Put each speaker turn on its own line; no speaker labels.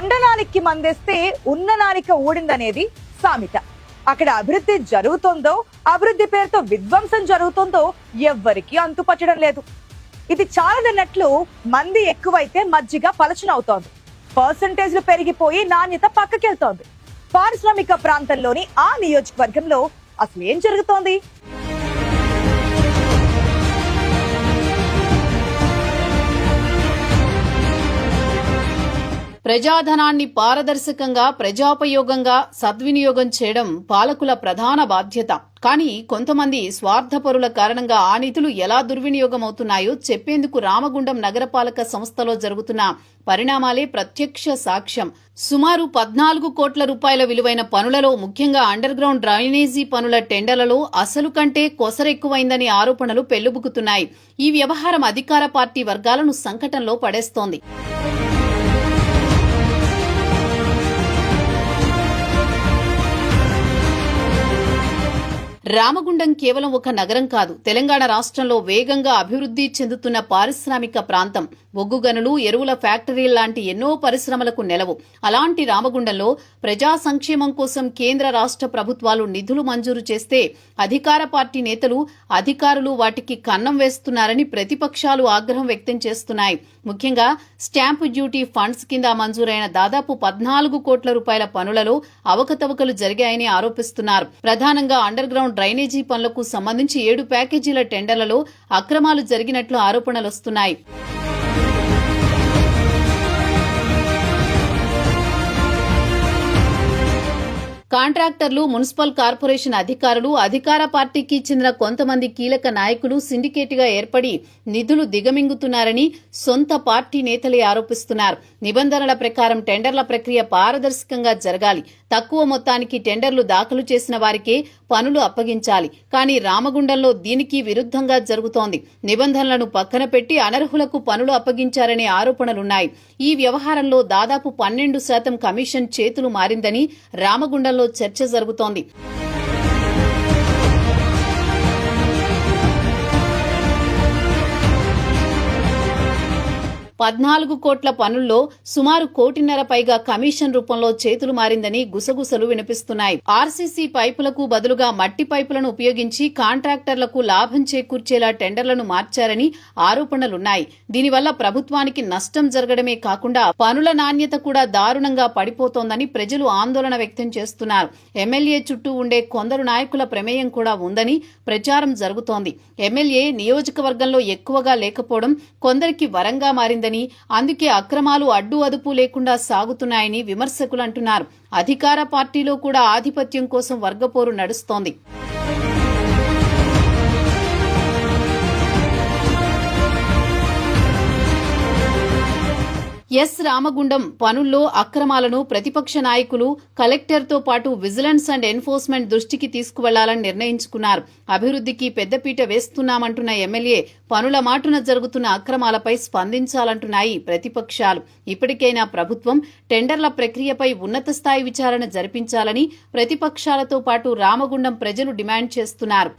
ఉండనానికి మందేస్తే ఉన్ననానిక ఊడిందనేది సామెత. అక్కడ అభివృద్ధి జరుగుతుందో, అభివృద్ధి పేరుతో విధ్వంసం జరుగుతుందో ఎవ్వరికి అంతుపట్టడం లేదు. ఇది చాలదన్నట్లు మంది ఎక్కువైతే మజ్జిగ పలచనవుతోంది. పర్సంటేజ్లు పెరిగిపోయి నాణ్యత పక్కకెళ్తోంది. పారిశ్రామిక ప్రాంతంలోని ఆ నియోజకవర్గంలో అసలు ఏం జరుగుతోంది?
ప్రజాధనాన్ని పారదర్శకంగా, ప్రజాపయోగంగా సద్వినియోగం చేయడం పాలకుల ప్రధాన బాధ్యత. కానీ కొంతమంది స్వార్థపరుల కారణంగా ఆ నిధులు ఎలా దుర్వినియోగమవుతున్నాయో చెప్పేందుకు రామగుండం నగరపాలక సంస్థలో జరుగుతున్న పరిణామాలే ప్రత్యక్ష సాక్ష్యం. సుమారు 14 కోట్ల రూపాయల విలువైన పనులలో, ముఖ్యంగా అండర్ గ్రౌండ్ డ్రైనేజీ పనుల టెండర్లలో అసలు కంటే కొసరెక్కువైందని ఆరోపణలు పెళ్లుబుకుతున్నాయి. ఈ వ్యవహారం అధికార పార్టీ వర్గాలను సంకటంలో పడేస్తోంది. రామగుండం కేవలం ఒక నగరం కాదు, తెలంగాణ రాష్ట్రంలో వేగంగా అభివృద్ధి చెందుతున్న పారిశ్రామిక ప్రాంతం. బొగ్గు గనులు, ఎరువుల ఫ్యాక్టరీలు లాంటి ఎన్నో పరిశ్రమలకు నెలవు. అలాంటి రామగుండంలో ప్రజా సంక్షేమం కోసం కేంద్ర రాష్ట్ర ప్రభుత్వాలు నిధులు మంజూరు చేస్తే అధికార పార్టీ నేతలు, అధికారులు వాటికి కన్నం వేస్తున్నారని ప్రతిపక్షాలు ఆగ్రహం వ్యక్తం చేస్తున్నాయి. ముఖ్యంగా స్టాంపు డ్యూటీ ఫండ్స్ కింద మంజూరైన దాదాపు 14 కోట్ల రూపాయల పనులలో అవకతవకలు జరిగాయని ఆరోపిస్తున్నారు. ప్రధానంగా అండర్ గ్రౌండ్ డ్రైనేజీ పనులకు సంబంధించి 7 ప్యాకేజీల టెండర్లలో అక్రమాలు జరిగినట్లు ఆరోపణలొస్తున్నాయి. కాంట్రాక్టర్లు, మున్సిపల్ కార్పొరేషన్ అధికారులు, అధికార పార్టీకి చెందిన కొంతమంది కీలక నాయకులు సిండికేట్గా ఏర్పడి నిధులు దిగమింగుతున్నారని సొంత పార్టీ నేతలే ఆరోపిస్తున్నారు. నిబంధనల ప్రకారం టెండర్ల ప్రక్రియ పారదర్శకంగా జరగాలి. తక్కువ మొత్తానికి టెండర్లు దాఖలు చేసిన వారికే పనులు అప్పగించాలి. కానీ రామగుండంలో దీనికి విరుద్ధంగా జరుగుతోంది. నిబంధనలను పక్కన పెట్టి అనర్హులకు పనులు అప్పగించారనే ఆరోపణలున్నాయి. ఈ వ్యవహారంలో దాదాపు 12% కమిషన్ చేతులు మారిందని రామగుండంలో చర్చ జరుగుతోంది. 14 కోట్ల పనుల్లో సుమారు 1.5 కోట్ల పైగా కమిషన్ రూపంలో చేతులు మారిందని గుసగుసలు వినిపిస్తున్నాయి. ఆర్సీసీ పైపులకు బదులుగా మట్టి పైపులను ఉపయోగించి కాంట్రాక్టర్లకు లాభం చేకూర్చేలా టెండర్లను మార్చారని ఆరోపణలున్నాయి. దీనివల్ల ప్రభుత్వానికి నష్టం జరగడమే కాకుండా పనుల నాణ్యత కూడా దారుణంగా పడిపోతోందని ప్రజలు ఆందోళన వ్యక్తం చేస్తున్నారు. ఎమ్మెల్యే చుట్టూ ఉండే కొందరు నాయకుల ప్రమేయం కూడా ఉందని ప్రచారం జరుగుతోంది. ఎమ్మెల్యే నియోజకవర్గంలో ఎక్కువగా లేకపోవడం కొందరికి వరంగా మారిందని, అందుకే అక్రమాలు అడ్డు అదుపు లేకుండా సాగుతున్నాయని విమర్శకులు అంటున్నారు. అధికార పార్టీలో కూడా ఆధిపత్యం కోసం వర్గపోరు నడుస్తోంది. రామగుండం పనుల్లో అక్రమాలను ప్రతిపక్ష నాయకులు కలెక్టర్తో పాటు విజిలెన్స్ అండ్ ఎన్ఫోర్స్మెంట్ దృష్టికి తీసుకువెళ్లాలని నిర్ణయించుకున్నారు. అభివృద్ధికి పెద్దపీట వేస్తున్నామంటున్న ఎమ్మెల్యే పనుల మాటున జరుగుతున్న అక్రమాలపై స్పందించాలంటున్నాయి ప్రతిపక్షాలు. ఇప్పటికైనా ప్రభుత్వం టెండర్ల ప్రక్రియపై ఉన్నత స్థాయి విచారణ జరిపించాలని ప్రతిపక్షాలతో పాటు రామగుండం ప్రజలు డిమాండ్ చేస్తున్నారు.